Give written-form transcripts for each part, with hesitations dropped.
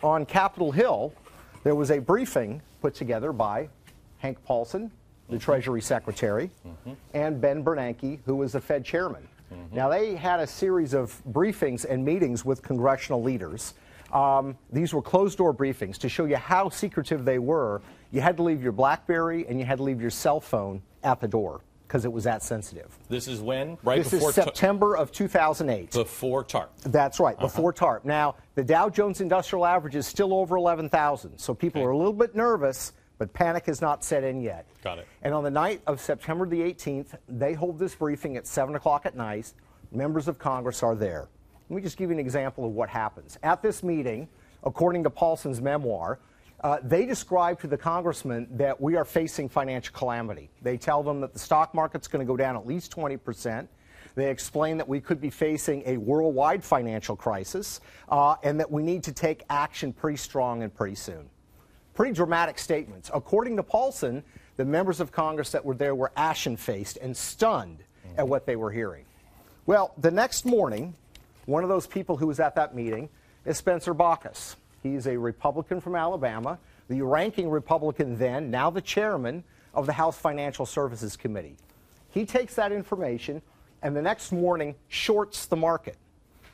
on Capitol Hill, there was a briefing put together by Hank Paulson, the Treasury Secretary, and Ben Bernanke, who was the Fed chairman. Now, they had a series of briefings and meetings with congressional leaders. These were closed-door briefings to show you how secretive they were. You had to leave your BlackBerry and you had to leave your cell phone at the door because it was that sensitive. This is when? Right this before is September of 2008. Before TARP. That's right, before TARP. Now, the Dow Jones Industrial Average is still over 11,000, so people are a little bit nervous, but panic has not set in yet. Got it. And on the night of September the 18th, they hold this briefing at 7 o'clock at night. Members of Congress are there. Let me just give you an example of what happens. At this meeting, according to Paulson's memoir, they describe to the congressman that we are facing financial calamity. They tell them that the stock market's going to go down at least 20%. They explain that we could be facing a worldwide financial crisis and that we need to take action pretty strong and pretty soon. Pretty dramatic statements. According to Paulson, the members of Congress that were there were ashen-faced and stunned at what they were hearing. Well, the next morning, one of those people who was at that meeting is Spencer Bachus. He's a Republican from Alabama, the ranking Republican then, now the chairman of the House Financial Services Committee. He takes that information and the next morning shorts the market.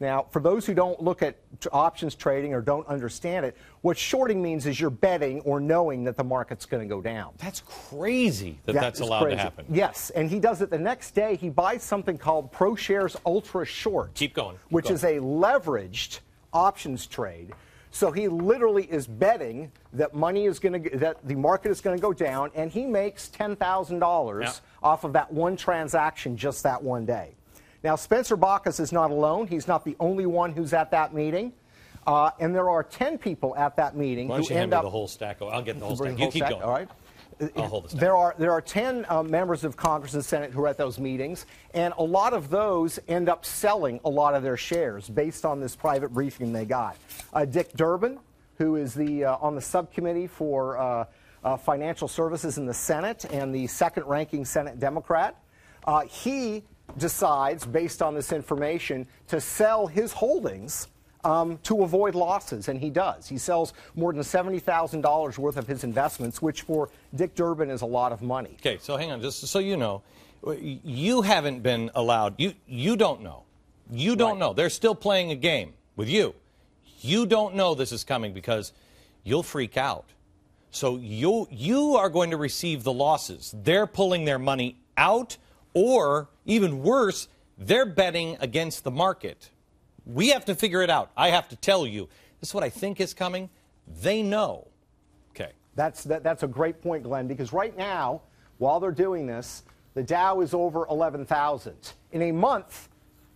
Now, for those who don't look at options trading or don't understand it, what shorting means is you're betting or knowing that the market's going to go down. That's crazy that's allowed to happen. Yes, and he does it the next day. He buys something called ProShares Ultra Short. Keep going. Which is a leveraged options trade. So he literally is betting that that the market is going to go down, and he makes $10,000 off of that one transaction just that one day. Now, Spencer Bachus is not alone. He's not the only one who's at that meeting. And there are 10 people at that meeting who end up... Why don't you hand me the whole stack? I'll get the whole stack. You keep going. All right. I'll hold the stack. There are 10 members of Congress and Senate who are at those meetings, and a lot of those end up selling a lot of their shares based on this private briefing they got. Dick Durbin, who is on the subcommittee for financial services in the Senate and the second-ranking Senate Democrat, he decides, based on this information, to sell his holdings to avoid losses, and he does. He sells more than $70,000 worth of his investments, which for Dick Durbin is a lot of money. Okay, so hang on, just so you know, you haven't been allowed, you don't know. You don't know. They're still playing a game with you. You don't know this is coming because you'll freak out. So you are going to receive the losses. They're pulling their money out, or even worse, they're betting against the market. We have to figure it out. I have to tell you. This is what I think is coming. They know. Okay. That's a great point, Glenn, because right now, while they're doing this, the Dow is over 11,000. In a month,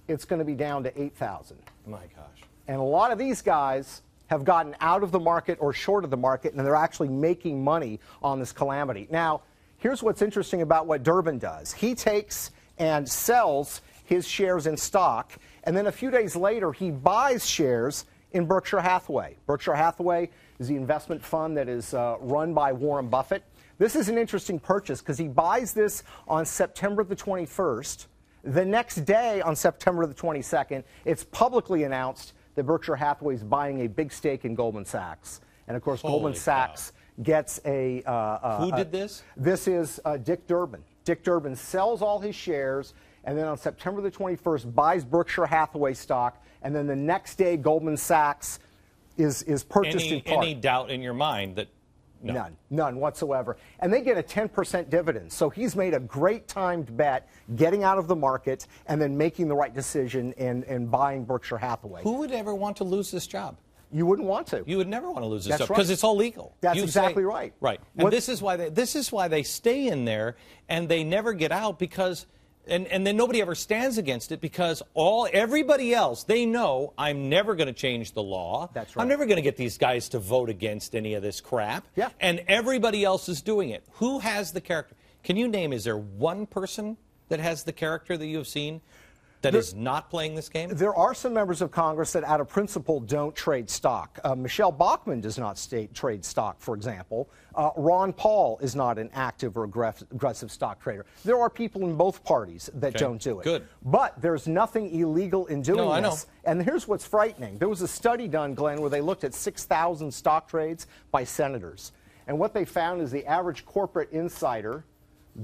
it's going to be down to 8,000. My gosh. And a lot of these guys have gotten out of the market or shorted the market, and they're actually making money on this calamity. Now, here's what's interesting about what Durbin does. He takes and sells his shares in stock, and then a few days later, he buys shares in Berkshire Hathaway. Berkshire Hathaway is the investment fund that is run by Warren Buffett. This is an interesting purchase because he buys this on September the 21st. The next day, on September the 22nd, it's publicly announced that Berkshire Hathaway is buying a big stake in Goldman Sachs. And, of course, Goldman Sachs gets a... Who did this? This is Dick Durbin. Dick Durbin sells all his shares, and then on September the 21st buys Berkshire Hathaway stock, and then the next day Goldman Sachs is purchased in part. Any doubt in your mind that... No. None whatsoever. And they get a 10% dividend. So he's made a great timed bet, getting out of the market and then making the right decision and buying Berkshire Hathaway. Who would ever want to lose this job? You wouldn't want to. You would never want to lose this That's job because right. it's all legal. That's exactly right. Right. And this is why they stay in there and they never get out because and then nobody ever stands against it because everybody else, they know I'm never going to change the law. That's right. I'm never going to get these guys to vote against any of this crap. Yeah. And everybody else is doing it. Who has the character? Can you name, is there one person that has the character that you have seen that is not playing this game? There are some members of Congress that, out of principle, don't trade stock. Michelle Bachmann does not trade stock, for example. Ron Paul is not an active or aggressive stock trader. There are people in both parties that don't do it. Good. But there's nothing illegal in doing this. I know. And here's what's frightening. There was a study done, Glenn, where they looked at 6,000 stock trades by senators. And what they found is the average corporate insider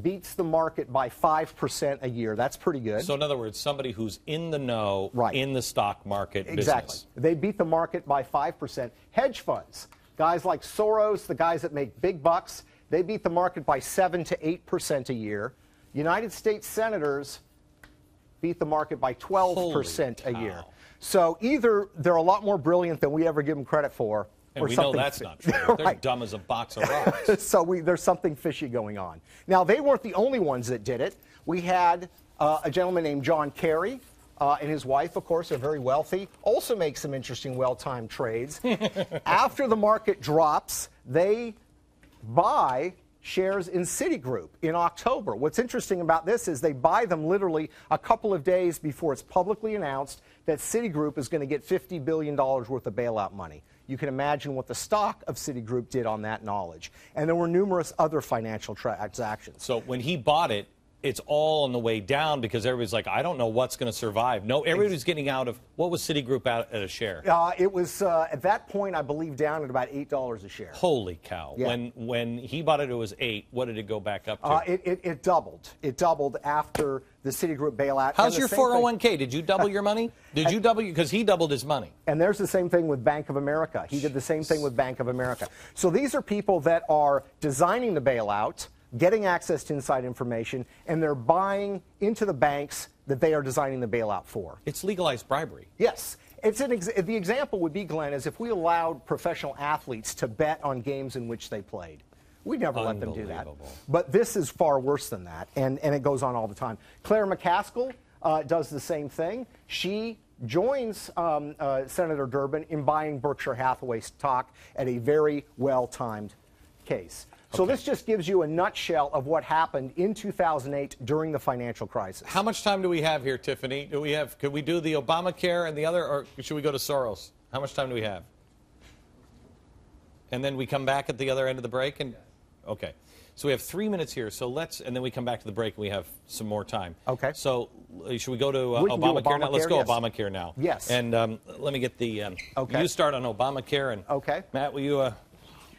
beats the market by 5% a year. That's pretty good. So in other words, somebody who's in the know in the stock market exactly. business. They beat the market by 5%. Hedge funds, guys like Soros, the guys that make big bucks, they beat the market by 7 to 8% a year. United States senators beat the market by 12% a year. So either they're a lot more brilliant than we ever give them credit for, and we know that's not true. They're dumb as a box of rocks. So there's something fishy going on. Now, they weren't the only ones that did it. We had a gentleman named John Kerry, and his wife, of course, are very wealthy, also make some interesting well-timed trades. After the market drops, they buy shares in Citigroup in October. What's interesting about this is they buy them literally a couple of days before it's publicly announced that Citigroup is going to get $50 billion worth of bailout money. You can imagine what the stock of Citigroup did on that knowledge. And there were numerous other financial transactions. So when he bought it, it's all on the way down because everybody's like, I don't know what's going to survive. No, everybody's getting out of, what was Citigroup out at a share? It was, at that point, I believe, down at about $8 a share. Holy cow. Yeah. When he bought it, it was 8. What did it go back up to? It doubled. It doubled after the Citigroup bailout. How's your 401k? Did you double your money? Did you double? Because he doubled his money. And there's the same thing with Bank of America. He did the same thing with Bank of America. So these are people that are designing the bailout, getting access to inside information, and they're buying into the banks that they are designing the bailout for. It's legalized bribery. Yes. The example would be, Glenn, is if we allowed professional athletes to bet on games in which they played. We never let them do that. But this is far worse than that, and it goes on all the time. Claire McCaskill does the same thing. She joins Senator Durbin in buying Berkshire Hathaway stock at a very well-timed case. So this just gives you a nutshell of what happened in 2008 during the financial crisis. How much time do we have here, Tiffany? Could we do the Obamacare and the other, or should we go to Soros? How much time do we have? And then we come back at the other end of the break? Okay. So we have 3 minutes here, and then we come back to the break and we have some more time. Okay. So should we go to Obamacare now? Let's go Obamacare now. Yes. And let me get the, you start on Obamacare, and Matt, will you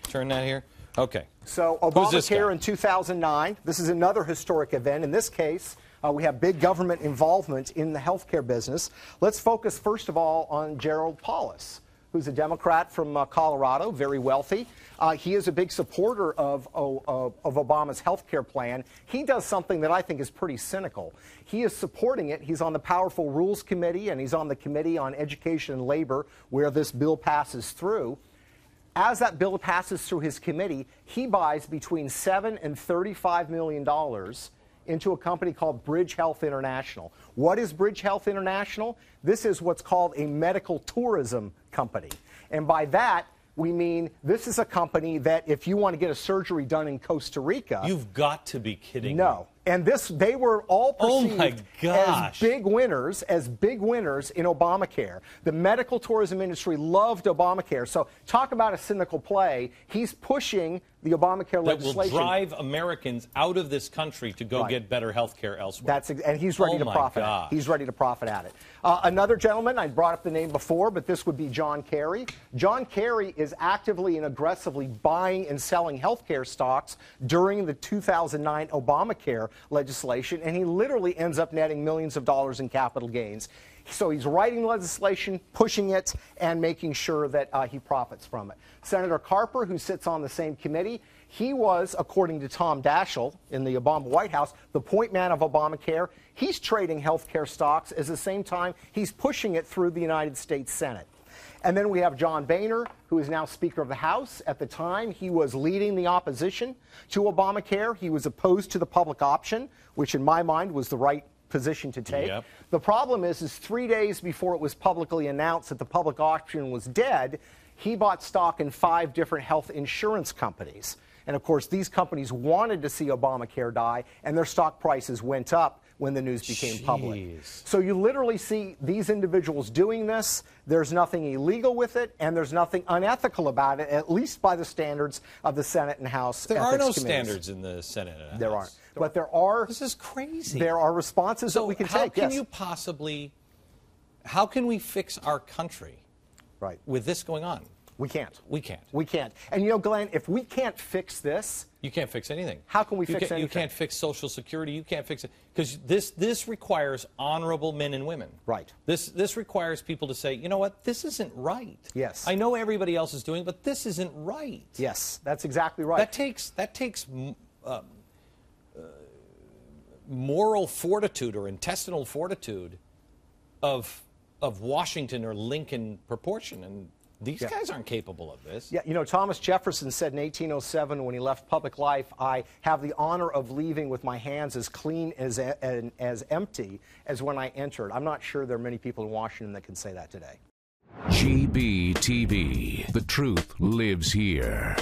turn that here? Okay. So Obamacare in 2009, this is another historic event. In this case, we have big government involvement in the healthcare business. Let's focus first of all on Gerald Paulus, who's a Democrat from Colorado, very wealthy. He is a big supporter of Obama's health care plan. He does something that I think is pretty cynical. He is supporting it. He's on the Powerful Rules Committee, and he's on the Committee on Education and Labor, where this bill passes through. As that bill passes through his committee, he buys between $7 and $35 million into a company called Bridge Health International. What is Bridge Health International? This is what's called a medical tourism company. And by that, we mean this is a company that if you want to get a surgery done in Costa Rica... You've got to be kidding me. No. And they were all perceived as big winners in Obamacare. The medical tourism industry loved Obamacare. So talk about a cynical play. He's pushing the Obamacare legislation. That will drive Americans out of this country to go get better health care elsewhere. And he's ready to profit. He's ready to profit at it. Another gentleman, I brought up the name before, but this would be John Kerry. John Kerry is actively and aggressively buying and selling health care stocks during the 2009 Obamacare legislation, and he literally ends up netting millions of dollars in capital gains. So he's writing legislation, pushing it, and making sure that he profits from it. Senator Carper, who sits on the same committee, he was, according to Tom Daschle in the Obama White House, the point man of Obamacare. He's trading health care stocks at the same time he's pushing it through the United States Senate. And then we have John Boehner, who is now Speaker of the House. At the time, he was leading the opposition to Obamacare. He was opposed to the public option, which in my mind was the right position to take. Yep. The problem is 3 days before it was publicly announced that the public option was dead, he bought stock in 5 different health insurance companies. And of course, these companies wanted to see Obamacare die, and their stock prices went up when the news became public. Jeez. So you literally see these individuals doing this. There's nothing illegal with it, and there's nothing unethical about it, at least by the standards of the Senate and House There ethics are no committees. standards in the Senate and House. There aren't. But there are. This is crazy. There are responses that we can take. How can yes. you possibly? How can we fix our country Right. with this going on? We can't. We can't. We can't. And you know, Glenn, if we can't fix this, You can't fix anything. How can we fix anything? You anything? can't fix Social Security. You can't fix it because this requires honorable men and women. Right. This requires people to say, you know what, this isn't right. Yes. I know everybody else is doing, but this isn't right. yes, that's exactly right. That takes moral fortitude or intestinal fortitude of Washington or Lincoln proportion, and these guys aren't capable of this. Yeah, you know, Thomas Jefferson said in 1807 when he left public life, I have the honor of leaving with my hands as clean as empty as when I entered. I'm not sure there are many people in Washington that can say that today. GBTV. The truth lives here.